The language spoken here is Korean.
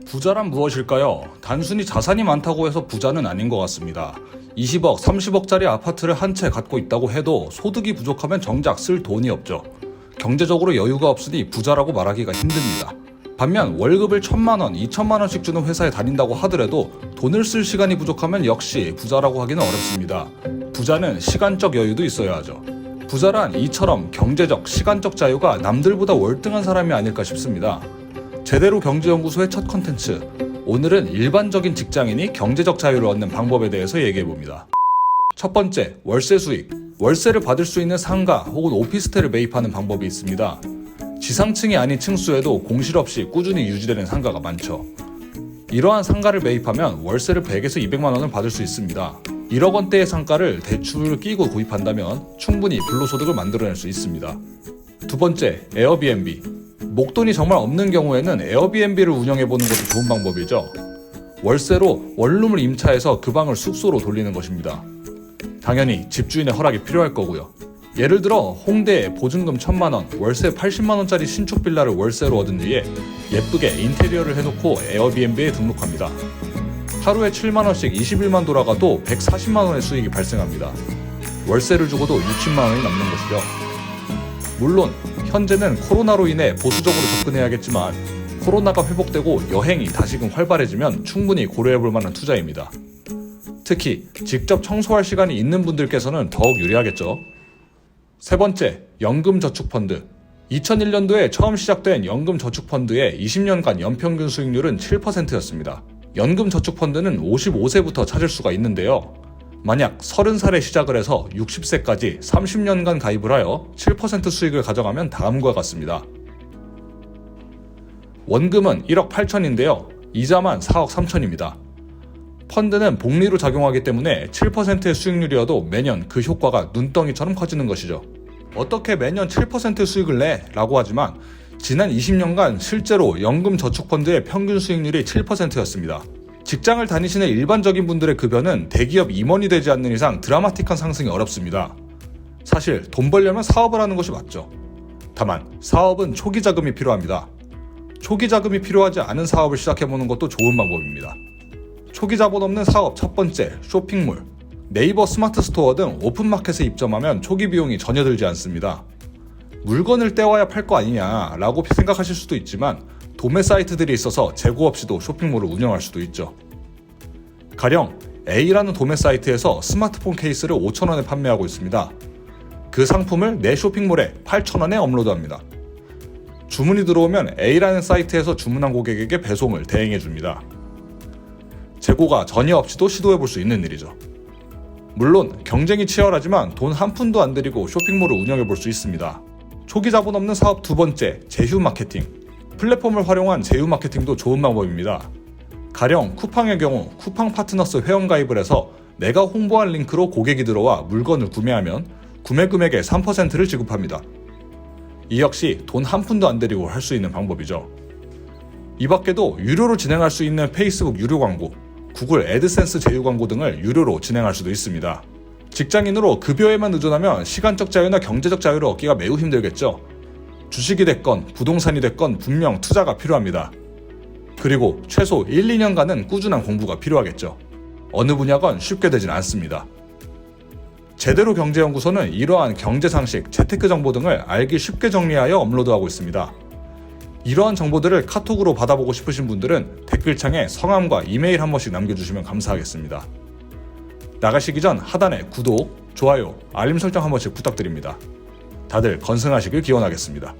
부자란 무엇일까요? 단순히 자산이 많다고 해서 부자는 아닌 것 같습니다. 20억, 30억짜리 아파트를 한 채 갖고 있다고 해도 소득이 부족하면 정작 쓸 돈이 없죠. 경제적으로 여유가 없으니 부자라고 말하기가 힘듭니다. 반면 월급을 1,000만 원, 2,000만 원씩 주는 회사에 다닌다고 하더라도 돈을 쓸 시간이 부족하면 역시 부자라고 하기는 어렵습니다. 부자는 시간적 여유도 있어야 하죠. 부자란 이처럼 경제적, 시간적 자유가 남들보다 월등한 사람이 아닐까 싶습니다. 제대로 경제연구소의 첫 컨텐츠, 오늘은 일반적인 직장인이 경제적 자유를 얻는 방법에 대해서 얘기해봅니다. 첫 번째, 월세 수익. 월세를 받을 수 있는 상가 혹은 오피스텔을 매입하는 방법이 있습니다. 지상층이 아닌 층수에도 공실 없이 꾸준히 유지되는 상가가 많죠. 이러한 상가를 매입하면 월세를 100에서 200만 원을 받을 수 있습니다. 1억 원대의 상가를 대출을 끼고 구입한다면 충분히 불로소득을 만들어낼 수 있습니다. 두 번째, 에어비앤비. 목돈이 정말 없는 경우에는 에어비앤비를 운영해보는 것도 좋은 방법이죠. 월세로 원룸을 임차해서 그 방을 숙소로 돌리는 것입니다. 당연히 집주인의 허락이 필요할 거고요. 예를 들어 홍대에 보증금 1,000만 원, 월세 80만 원짜리 신축 빌라를 월세로 얻은 뒤에 예쁘게 인테리어를 해놓고 에어비앤비에 등록합니다. 하루에 7만 원씩 20일만 돌아가도 140만 원의 수익이 발생합니다. 월세를 주고도 60만 원이 남는 것이죠. 물론 현재는 코로나로 인해 보수적으로 접근해야겠지만 코로나가 회복되고 여행이 다시금 활발해지면 충분히 고려해볼 만한 투자입니다. 특히 직접 청소할 시간이 있는 분들께서는 더욱 유리하겠죠. 세 번째, 연금저축펀드. 2001년도에 처음 시작된 연금저축펀드의 20년간 연평균 수익률은 7%였습니다. 연금저축펀드는 55세부터 찾을 수가 있는데요. 만약 30살에 시작을 해서 60세까지 30년간 가입을 하여 7% 수익을 가져가면 다음과 같습니다. 원금은 1억 8천인데요. 이자만 4억 3천입니다. 펀드는 복리로 작용하기 때문에 7%의 수익률이어도 매년 그 효과가 눈덩이처럼 커지는 것이죠. 어떻게 매년 7% 수익을 내? 라고 하지만 지난 20년간 실제로 연금저축펀드의 평균 수익률이 7%였습니다. 직장을 다니시는 일반적인 분들의 급여는 대기업 임원이 되지 않는 이상 드라마틱한 상승이 어렵습니다. 사실 돈 벌려면 사업을 하는 것이 맞죠. 다만 사업은 초기 자금이 필요합니다. 초기 자금이 필요하지 않은 사업을 시작해보는 것도 좋은 방법입니다. 초기 자본 없는 사업 첫 번째, 쇼핑몰. 네이버 스마트 스토어 등 오픈마켓에 입점하면 초기 비용이 전혀 들지 않습니다. 물건을 떼와야 팔 거 아니냐 라고 생각하실 수도 있지만 도매 사이트들이 있어서 재고 없이도 쇼핑몰을 운영할 수도 있죠. 가령 A라는 도매 사이트에서 스마트폰 케이스를 5,000원에 판매하고 있습니다. 그 상품을 내 쇼핑몰에 8,000원에 업로드합니다. 주문이 들어오면 A라는 사이트에서 주문한 고객에게 배송을 대행해줍니다. 재고가 전혀 없이도 시도해볼 수 있는 일이죠. 물론 경쟁이 치열하지만 돈 한 푼도 안 들이고 쇼핑몰을 운영해볼 수 있습니다. 초기 자본 없는 사업 두 번째, 제휴 마케팅. 플랫폼을 활용한 제휴 마케팅도 좋은 방법입니다. 가령 쿠팡의 경우 쿠팡 파트너스 회원가입을 해서 내가 홍보한 링크로 고객이 들어와 물건을 구매하면 구매 금액의 3%를 지급합니다. 이 역시 돈 한 푼도 안 들이고 할 수 있는 방법이죠. 이 밖에도 유료로 진행할 수 있는 페이스북 유료 광고, 구글 애드센스 제휴 광고 등을 유료로 진행할 수도 있습니다. 직장인으로 급여에만 의존하면 시간적 자유나 경제적 자유를 얻기가 매우 힘들겠죠. 주식이 됐건 부동산이 됐건 분명 투자가 필요합니다. 그리고 최소 1, 2년간은 꾸준한 공부가 필요하겠죠. 어느 분야건 쉽게 되진 않습니다. 제대로 경제연구소는 이러한 경제상식, 재테크 정보 등을 알기 쉽게 정리하여 업로드하고 있습니다. 이러한 정보들을 카톡으로 받아보고 싶으신 분들은 댓글창에 성함과 이메일 한 번씩 남겨주시면 감사하겠습니다. 나가시기 전 하단에 구독, 좋아요, 알림 설정 한 번씩 부탁드립니다. 다들 건승하시길 기원하겠습니다.